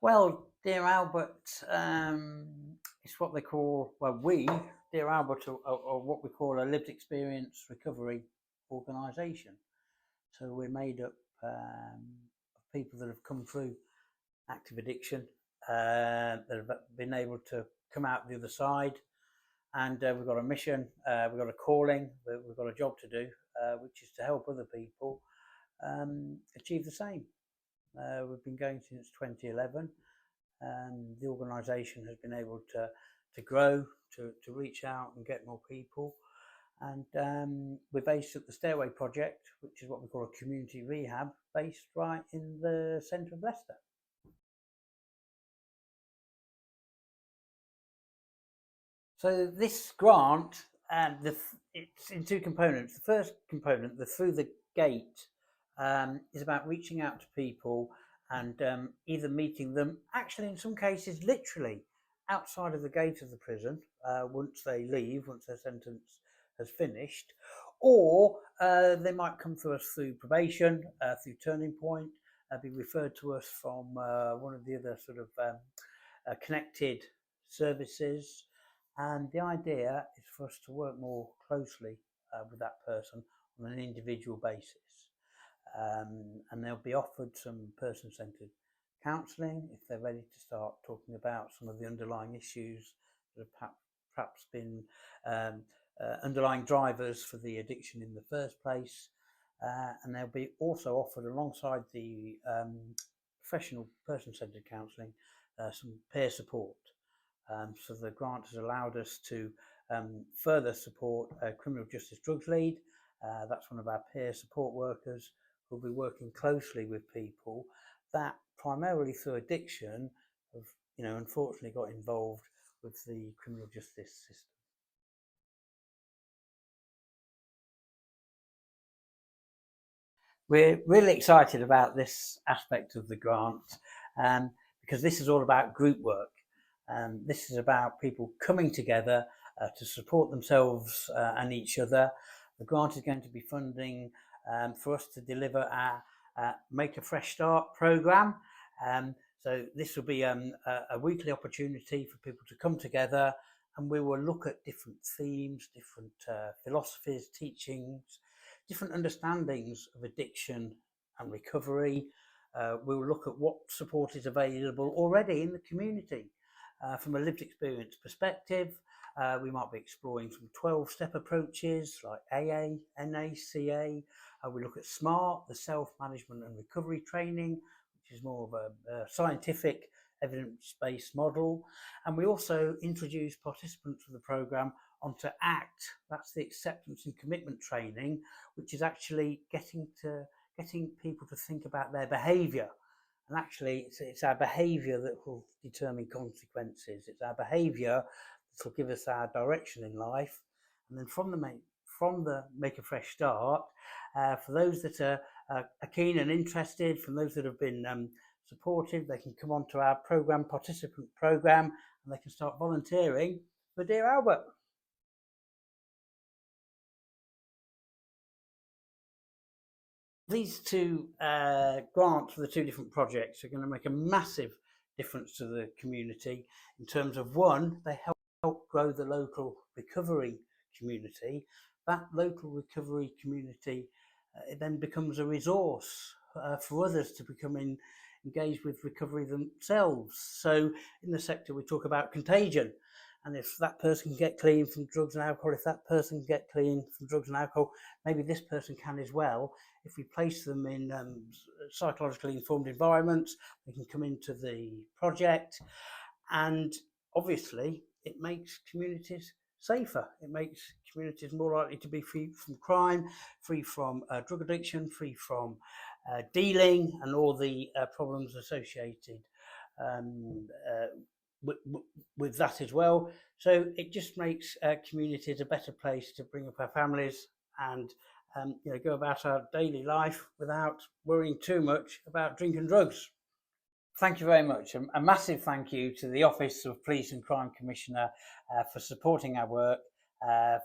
Well, Dear Albert, it's what they call, well, Dear Albert, are what we call a lived experience recovery organisation. So we're made up of people that have come through active addiction, that have been able to come out the other side. And we've got a mission, we've got a calling, we've got a job to do, which is to help other people achieve the same. We've been going since 2011. The organisation has been able to grow, to reach out and get more people. And we're based at the Stairway Project, which is what we call a community rehab, based right in the centre of Leicester. So this grant, it's in two components. The first component, the through the gate, is about reaching out to people and either meeting them, actually in some cases literally outside of the gate of the prison once they leave, once their sentence has finished, or they might come to us through probation, through Turning Point, be referred to us from one of the other sort of connected services. And the idea is for us to work more closely with that person on an individual basis. And they'll be offered some person-centred counselling if they're ready to start talking about some of the underlying issues that have perhaps been underlying drivers for the addiction in the first place. And they'll be also offered, alongside the professional person-centred counselling, some peer support. So the grant has allowed us to further support a criminal justice drugs lead. That's one of our peer support workers who'll be working closely with people that, primarily through addiction, have, unfortunately got involved with the criminal justice system. We're really excited about this aspect of the grant because this is all about group work. This is about people coming together to support themselves and each other. The grant is going to be funding for us to deliver our Make a Fresh Start programme. So this will be a weekly opportunity for people to come together, and we will look at different themes, different philosophies, teachings, different understandings of addiction and recovery. We will look at what support is available already in the community. From a lived experience perspective, we might be exploring some 12-step approaches like AA, NA, CA. We look at SMART, the self-management and recovery training, which is more of a scientific, evidence-based model. And we also introduce participants of the programme onto ACT, that's the acceptance and commitment training, which is actually getting people to think about their behaviour. And actually, it's our behaviour that will determine consequences. It's our behaviour that will give us our direction in life. And then from the Make a Fresh Start, for those that are keen and interested, from those that have been supportive, they can come onto our participant programme, and they can start volunteering for Dear Albert. These two grants for the two different projects are going to make a massive difference to the community in terms of, one, they help grow the local recovery community. That local recovery community it then becomes a resource for others to become engaged with recovery themselves. So in the sector we talk about contagion. And if that person can get clean from drugs and alcohol, if that person can get clean from drugs and alcohol, maybe this person can as well. If we place them in psychologically informed environments, they can come into the project. And obviously, it makes communities safer. It makes communities more likely to be free from crime, free from drug addiction, free from dealing and all the problems associated with that as well. So it just makes communities a better place to bring up our families and go about our daily life without worrying too much about drinking drugs. Thank you very much. A massive thank you to the Office of Police and Crime Commissioner for supporting our work,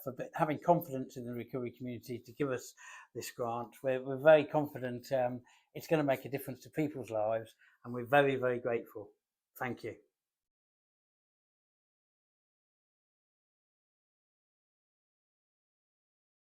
for having confidence in the recovery community to give us this grant. We're very confident it's going to make a difference to people's lives, and we're very, very grateful. Thank you.